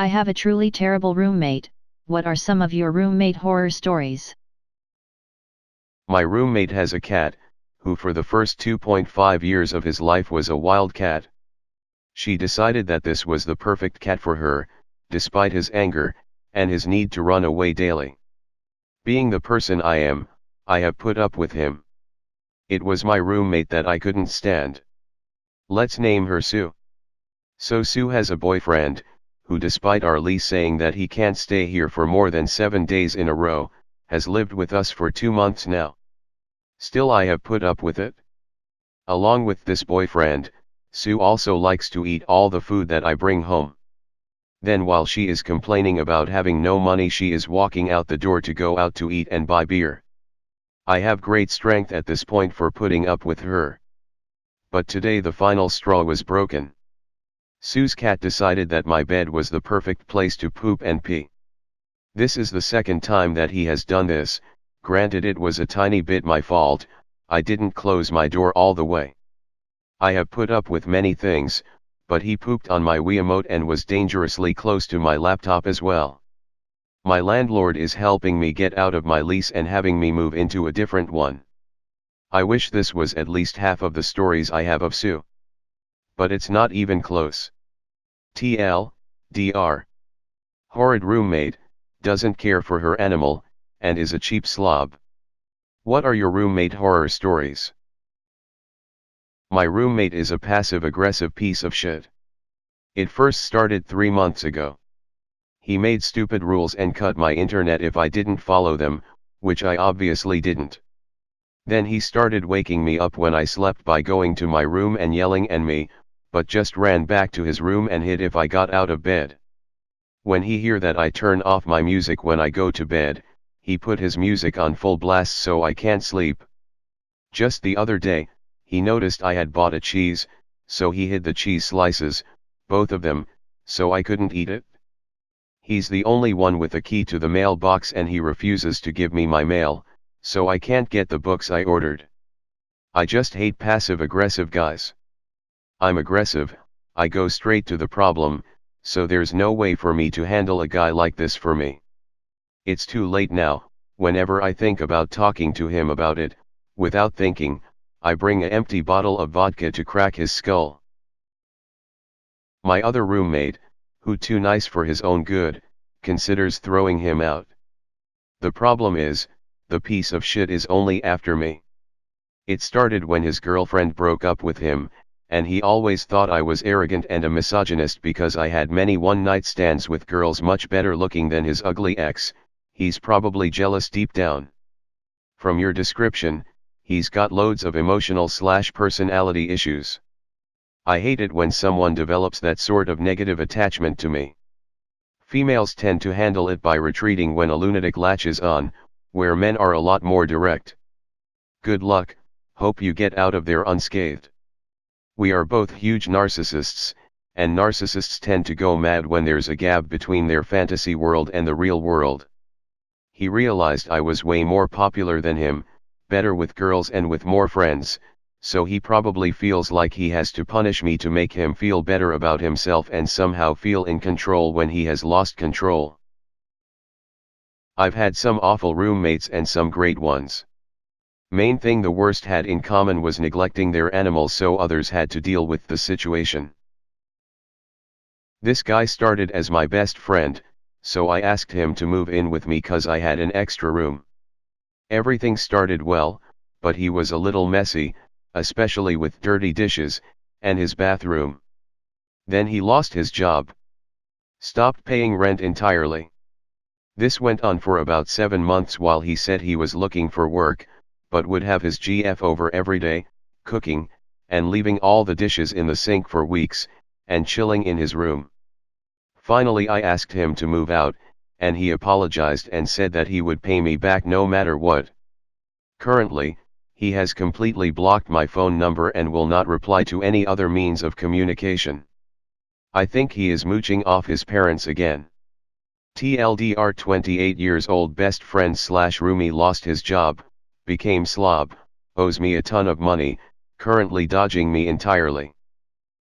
I have a truly terrible roommate. What are some of your roommate horror stories? My roommate has a cat, who for the first 2.5 years of his life was a wild cat. She decided that this was the perfect cat for her, despite his anger, and his need to run away daily. Being the person I am, I have put up with him. It was my roommate that I couldn't stand. Let's name her Sue. So Sue has a boyfriend, who despite our lease saying that he can't stay here for more than 7 days in a row, has lived with us for 2 months now. Still I have put up with it. Along with this boyfriend, Sue also likes to eat all the food that I bring home. Then while she is complaining about having no money, she is walking out the door to go out to eat and buy beer. I have great strength at this point for putting up with her. But today the final straw was broken. Sue's cat decided that my bed was the perfect place to poop and pee. This is the second time that he has done this. Granted, it was a tiny bit my fault, I didn't close my door all the way. I have put up with many things, but he pooped on my Wiimote and was dangerously close to my laptop as well. My landlord is helping me get out of my lease and having me move into a different one. I wish this was at least half of the stories I have of Sue. But it's not even close. TLDR. Horrid roommate, doesn't care for her animal, and is a cheap slob. What are your roommate horror stories? My roommate is a passive-aggressive piece of shit. It first started 3 months ago. He made stupid rules and cut my internet if I didn't follow them, which I obviously didn't. Then he started waking me up when I slept by going to my room and yelling at me, but just ran back to his room and hid if I got out of bed. When he hear that I turn off my music when I go to bed, he put his music on full blast so I can't sleep. Just the other day, he noticed I had bought a cheese, so he hid the cheese slices, both of them, so I couldn't eat it. He's the only one with a key to the mailbox and he refuses to give me my mail, so I can't get the books I ordered. I just hate passive-aggressive guys. I'm aggressive, I go straight to the problem, so there's no way for me to handle a guy like this for me. It's too late now. Whenever I think about talking to him about it, without thinking, I bring an empty bottle of vodka to crack his skull. My other roommate, who too nice for his own good, considers throwing him out. The problem is, the piece of shit is only after me. It started when his girlfriend broke up with him, and he always thought I was arrogant and a misogynist because I had many one-night stands with girls much better looking than his ugly ex. He's probably jealous deep down. From your description, he's got loads of emotional/personality issues. I hate it when someone develops that sort of negative attachment to me. Females tend to handle it by retreating when a lunatic latches on, where men are a lot more direct. Good luck, hope you get out of there unscathed. We are both huge narcissists, and narcissists tend to go mad when there's a gap between their fantasy world and the real world. He realized I was way more popular than him, better with girls and with more friends, so he probably feels like he has to punish me to make him feel better about himself and somehow feel in control when he has lost control. I've had some awful roommates and some great ones. Main thing the worst had in common was neglecting their animals, so others had to deal with the situation. This guy started as my best friend, so I asked him to move in with me cause I had an extra room. Everything started well, but he was a little messy, especially with dirty dishes, and his bathroom. Then he lost his job. Stopped paying rent entirely. This went on for about 7 months while he said he was looking for work, but would have his GF over every day, cooking, and leaving all the dishes in the sink for weeks, and chilling in his room. Finally I asked him to move out, and he apologized and said that he would pay me back no matter what. Currently, he has completely blocked my phone number and will not reply to any other means of communication. I think he is mooching off his parents again. TLDR 28 years old best friend/roomie lost his job, became slob, owes me a ton of money, currently dodging me entirely.